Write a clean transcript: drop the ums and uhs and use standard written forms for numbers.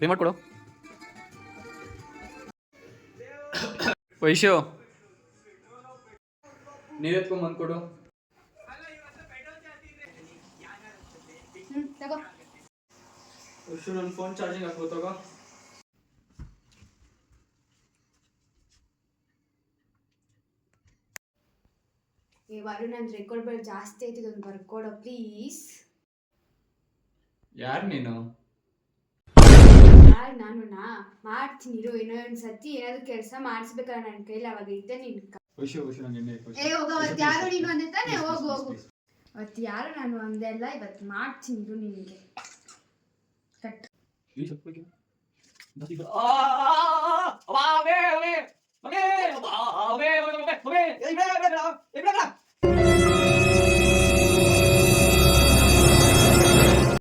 Remote ಕೊಡು ವೈಶು, ನೀರು ಎತ್ಕೊಂಡ್ ಬಂದ್ಕೊಡು. ವೈಶು, ನನ್ನ ಫೋನ್ ಚಾರ್ಜಿಂಗ್ ಹಾಕೋ ತಗೋ. ವರುಣ್ ನನ್ನ ರೆಕಾರ್ಡ್ ಬೇಡ ಜಾಸ್ತಿ ಐತಿ, ಒಂದು ಬರ್ಕೊಡೋ ಪ್ಲೀಸ್. ಯಾರು ನೀನು? ಯಾರು ನಾನು? ಮಾಡ್ತೀನಿ ಇರು. ಇನ್ನೊಂದು ಸತಿ ಏನಾದ್ರು ಕೆಲಸ ಮಾಡಿಸ್ಬೇಕಲ್ಲ ನನ್ನ ಕೈಲಿ, ಅವಾಗ ಇದ್ದೆ ನೀನು. ಹೋಗು, ಅವತ್ತು ಯಾರು ನೀನು ಅಂದೆ ತಾನೆ. ಹೋಗು ಹೋಗು, ಅವತ್ತು ಯಾರು ನಾನು ಅಂದೆ ಅಲ್ಲ, ಇವತ್ತು ಮಾಡ್ತೀನಿ ಇರು ನಿನಗೆ. ಕಟ್.